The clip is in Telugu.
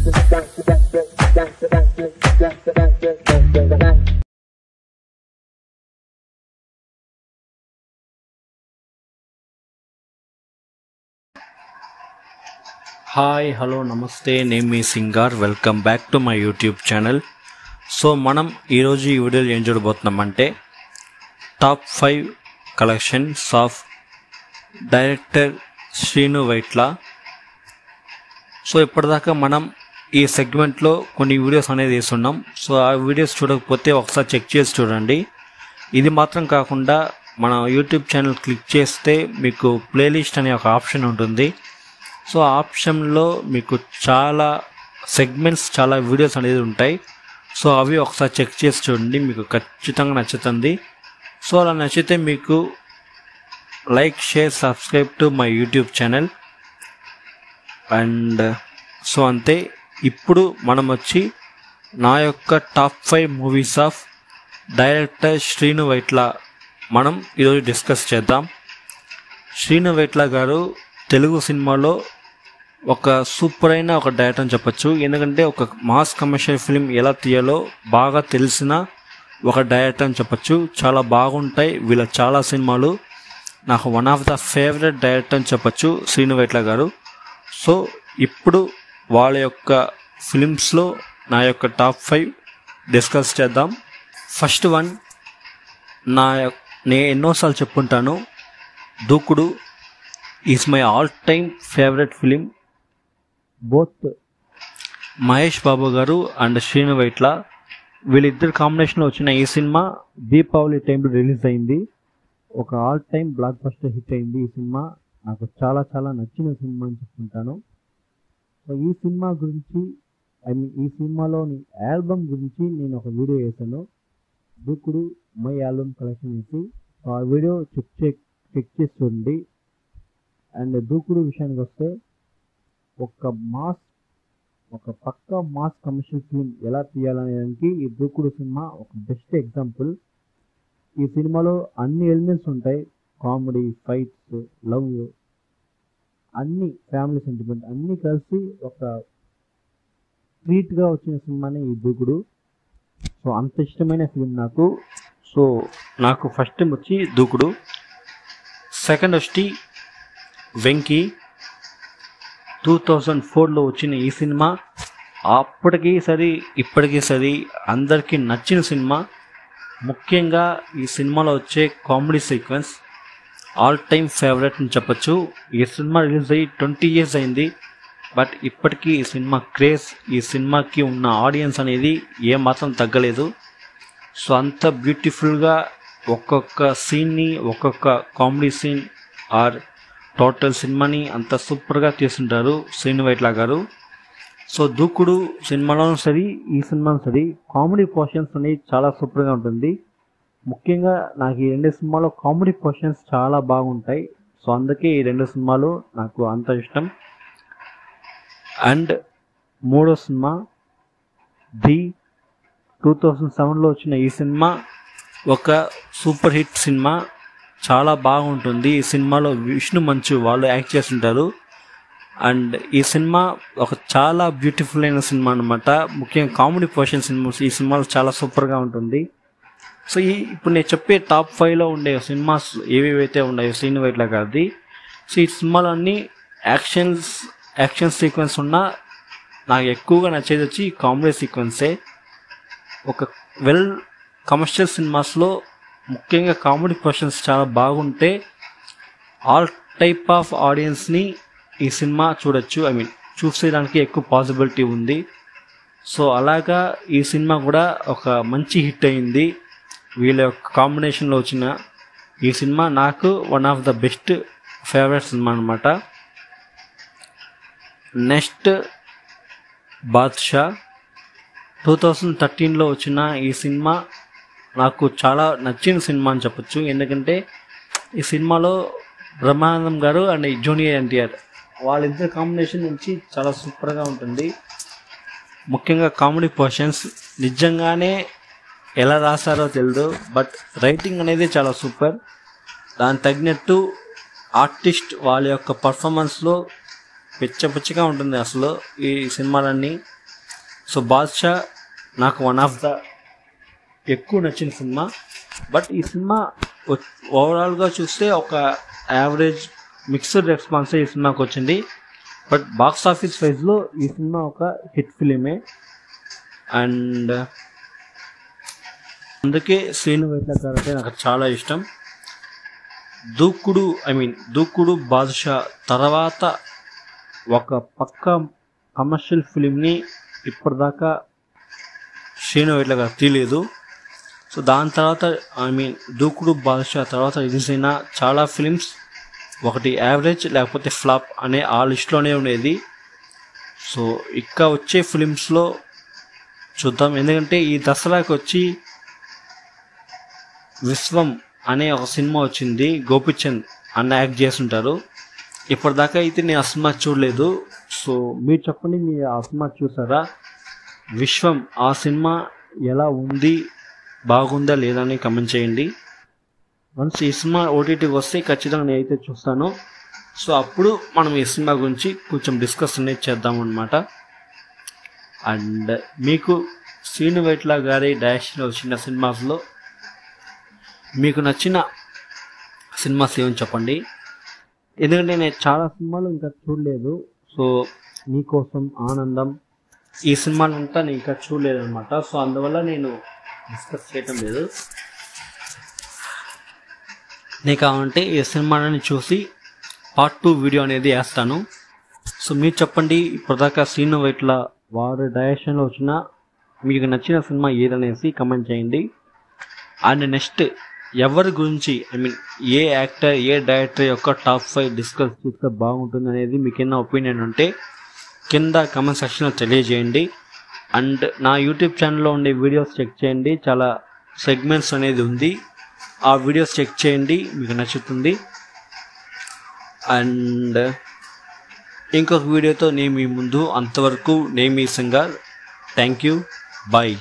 హాయ్ హలో నమస్తే, నేను మీ సింగార్. Welcome back to my YouTube channel. So మనం ఈరోజు ఈ వీడియోలో ఏం చూడబోతున్నామంటే top 5 collections of director Srinu Vaitla. So ఇప్పటిదాకా మనం ఈ సెగ్మెంట్లో కొన్ని వీడియోస్ అనేది వేస్తున్నాం. సో ఆ వీడియోస్ చూడకపోతే ఒకసారి చెక్ చేసి చూడండి. ఇది మాత్రం కాకుండా మన యూట్యూబ్ ఛానల్ క్లిక్ చేస్తే మీకు ప్లేలిస్ట్ అనే ఒక ఆప్షన్ ఉంటుంది. సో ఆ ఆప్షన్లో మీకు చాలా సెగ్మెంట్స్, చాలా వీడియోస్ అనేది ఉంటాయి. సో అవి ఒకసారి చెక్ చేసి చూడండి, మీకు ఖచ్చితంగా నచ్చుతుంది. సో అలా నచ్చితే మీకు like, share, subscribe to my YouTube channel. And so అంతే. ఇప్పుడు మనం వచ్చి నా యొక్క top 5 movies of director Srinu Vaitla మనం ఈరోజు డిస్కస్ చేద్దాం. శ్రీను వైట్ల గారు తెలుగు సినిమాలో ఒక సూపర్ అయిన ఒక డైరెక్టర్ అని చెప్పచ్చు. ఎందుకంటే ఒక మాస్ కమర్షియల్ ఫిల్మ్ ఎలా తీయాలో బాగా తెలిసిన ఒక డైరెక్టర్ అని చెప్పచ్చు. చాలా బాగుంటాయి వీళ్ళ చాలా సినిమాలు. నాకు one of the favourite director అని చెప్పచ్చు శ్రీను వైట్ల గారు. సో ఇప్పుడు వాళ్ళ యొక్క ఫిలిమ్స్లో నా యొక్క టాప్ 5 డిస్కస్ చేద్దాం. ఫస్ట్ వన్, నేను ఎన్నోసార్లు చెప్పుంటాను, Dookudu is my all time favourite film. Both Mahesh Babu garu and Srinu Vaitla వీళ్ళిద్దరు కాంబినేషన్లో వచ్చిన ఈ సినిమా దీపావళి టైంలో రిలీజ్ అయింది. ఒక all time block buster hit అయింది ఈ సినిమా. నాకు చాలా చాలా నచ్చిన సినిమా అని చెప్పుకుంటాను. సో ఈ సినిమా గురించి, ఈ సినిమాలోని ఆల్బమ్ గురించి నేను ఒక వీడియో వేసాను, దూకుడు మై ఆల్బమ్ కలెక్షన్ వేసి. సో ఆ వీడియో చెక్ చేసి చూడండి. అండ్ దూకుడు విషయానికి వస్తే ఒక పక్కా మాస్ కమర్షియల్ ఫిల్మ్ ఎలా తీయాలనేదానికి ఈ దూకుడు సినిమా ఒక బెస్ట్ ఎగ్జాంపుల్. ఈ సినిమాలో అన్ని ఎలిమెంట్స్ ఉంటాయి, కామెడీ, ఫైట్స్, లవ్, అన్ని ఫ్యామిలీ సెంటిమెంట్ అన్నీ కలిసి ఒక ట్రీట్గా వచ్చిన సినిమానే ఈ దూకుడు. సో అంత ఇష్టమైన ఫిల్మ్ నాకు. సో నాకు ఫస్ట్ టైం వచ్చి దూకుడు. సెకండ్ వచ్చి వెంకీ. 2004లో వచ్చిన ఈ సినిమా అప్పటికీ సరి ఇప్పటికీ సరి అందరికీ నచ్చిన సినిమా. ముఖ్యంగా ఈ సినిమాలో వచ్చే comedy sequence all time favourite అని చెప్పచ్చు. ఈ సినిమా రిలీజ్ అయ్యి 20 years అయింది, బట్ ఇప్పటికీ ఈ సినిమా క్రేజ్, ఈ సినిమాకి ఉన్న ఆడియన్స్ అనేది ఏమాత్రం తగ్గలేదు. సో అంత బ్యూటిఫుల్గా ఒక్కొక్క సీన్ని, ఒక్కొక్క కామెడీ సీన్ ఆర్ టోటల్ సినిమాని అంత సూపర్గా తీస్తుంటారు శ్రీను వైట్ల గారు. సో దూకుడు సినిమాలోనూ సరే, ఈ సినిమాలో సరే కామెడీ పోర్షన్స్ అనేవి చాలా సూపర్గా ఉంటుంది. ముఖ్యంగా నాకు ఈ 2 సినిమాలో కామెడీ పోర్షన్స్ చాలా బాగుంటాయి. సో అందుకే ఈ 2 సినిమాలు నాకు అంత ఇష్టం. అండ్ మూడో సినిమా ది. 2007లో వచ్చిన ఈ సినిమా ఒక సూపర్ హిట్ సినిమా, చాలా బాగుంటుంది. ఈ సినిమాలో విష్ణు మంచు వాళ్ళు యాక్ట్ చేస్తుంటారు. అండ్ ఈ సినిమా ఒక చాలా బ్యూటిఫుల్ అయిన సినిమా అనమాట. ముఖ్యంగా కామెడీ పోర్షన్ ఈ సినిమాలో చాలా సూపర్గా ఉంటుంది. సో ఇప్పుడు నేను చెప్పే టాప్ 5లో ఉండే సినిమాస్ ఏవేవైతే ఉన్నాయో శ్రీను వైట్ల గారిది, సో ఈ సినిమాలో అన్ని యాక్షన్ సీక్వెన్స్ ఉన్నా నాకు ఎక్కువగా నచ్చేది వచ్చి కామెడీ సీక్వెన్సే. ఒక వెల్ కమర్షియల్ సినిమాస్లో ముఖ్యంగా కామెడీ పోర్షన్స్ చాలా బాగుంటే ఆల్ టైప్ ఆఫ్ ఆడియన్స్ని ఈ సినిమా చూడొచ్చు, చూసేదానికి ఎక్కువ పాసిబిలిటీ ఉంది. సో అలాగా ఈ సినిమా కూడా ఒక మంచి హిట్ అయింది. వీళ్ళ యొక్క కాంబినేషన్లో వచ్చిన ఈ సినిమా నాకు one of the best favourite cinema అనమాట. నెక్స్ట్ బాద్షా. 2013లో వచ్చిన ఈ సినిమా నాకు చాలా నచ్చిన సినిమా అని చెప్పచ్చు. ఎందుకంటే ఈ సినిమాలో బ్రహ్మానందం గారు అండ్ జూనియర్ ఎన్టీఆర్ వాళ్ళిద్దరు కాంబినేషన్ నుంచి చాలా సూపర్గా ఉంటుంది. ముఖ్యంగా కామెడీ పోర్షన్స్ నిజంగానే ఎలా రాశారో తెలియదు, బట్ రైటింగ్ అనేది చాలా సూపర్. దానికి తగినట్టు ఆర్టిస్ట్ వాళ్ళ యొక్క పర్ఫార్మెన్స్లో పిచ్చగా ఉంటుంది అసలు ఈ సినిమాలన్నీ. సో బాద్షా నాకు వన్ ఆఫ్ ద ఎక్కువ నచ్చిన సినిమా. బట్ ఈ సినిమా ఓవరాల్గా చూస్తే ఒక యావరేజ్ మిక్స్డ్ రెస్పాన్సే ఈ సినిమాకి వచ్చింది. బట్ బాక్స్ ఆఫీస్ వైజ్లో ఈ సినిమా ఒక హిట్ ఫిలిమే. అండ్ అందుకే శ్రీను వైట్ల గారు అంటే నాకు చాలా ఇష్టం. దూకుడు బాద్షా తర్వాత ఒక పక్క కమర్షియల్ ఫిలింని ఇప్పటిదాకా శ్రీను వైట్ల గారు తీయలేదు. సో దాని తర్వాత దూకుడు బాద్షా తర్వాత రిలీజ్ అయిన చాలా ఫిలిమ్స్ ఒకటి యావరేజ్ లేకపోతే ఫ్లాప్ అనే ఆ లిస్ట్లోనే ఉండేది. సో ఇక వచ్చే ఫిలిమ్స్లో చూద్దాం. ఎందుకంటే ఈ దసరాకి వచ్చి విశ్వం అనే ఒక సినిమా వచ్చింది. గోపిచంద్ అన్న యాక్ట్ చేస్తుంటారు. ఇప్పటిదాకా అయితే నేను ఆ సినిమా చూడలేదు. సో మీరు చెప్పండి, మీరు ఆ సినిమా చూసారా? విశ్వం ఆ సినిమా ఎలా ఉంది, బాగుందా లేదా అని కమెంట్ చేయండి. వన్స్ ఈ సినిమా ఓటీటీకి వస్తే ఖచ్చితంగా నేనైతే చూస్తాను. సో అప్పుడు మనం ఈ సినిమా గురించి కొంచెం డిస్కస్ అనేది చేద్దాం అన్నమాట. అండ్ మీకు శ్రీను వైట్ల గారి డైరెక్షన్లో వచ్చిన సినిమాస్లో మీకు నచ్చిన సినిమాస్ ఏమని చెప్పండి. ఎందుకంటే నేను చాలా సినిమాలు ఇంకా చూడలేదు. సో నీకోసం, ఆనందం ఈ సినిమాలంతా నేను ఇంకా చూడలేదు అనమాట. సో అందువల్ల నేను డిస్కస్ చేయటం లేదు. నేను కావాలంటే ఈ సినిమాని చూసి పార్ట్ 2 వీడియో అనేది వేస్తాను. సో మీరు చెప్పండి, ఇప్పటిదాకా శ్రీను వైట్ల వారి డైరెక్షన్లో వచ్చిన మీకు నచ్చిన సినిమా ఏదనేసి కమెంట్ చేయండి. అండ్ నెక్స్ట్ ఎవరి గురించి ఏ యాక్టర్ ఏ డైరెక్టర్ యొక్క టాప్ 5 డిస్కస్ చేస్తే బాగుంటుంది అనేది మీకు ఏమైనా ఒపీనియన్ ఉంటే కింద కమెంట్ సెక్షన్లో తెలియజేయండి. అండ్ నా యూట్యూబ్ ఛానల్లో ఉండే వీడియోస్ చెక్ చేయండి. చాలా సెగ్మెంట్స్ అనేది ఉంది. ఆ వీడియోస్ చెక్ చేయండి, మీకు నచ్చుతుంది. అండ్ ఇంకొక వీడియోతో నేను మీ ముందు. అంతవరకు నేను మీ సింగర్. Thank you. బాయ్.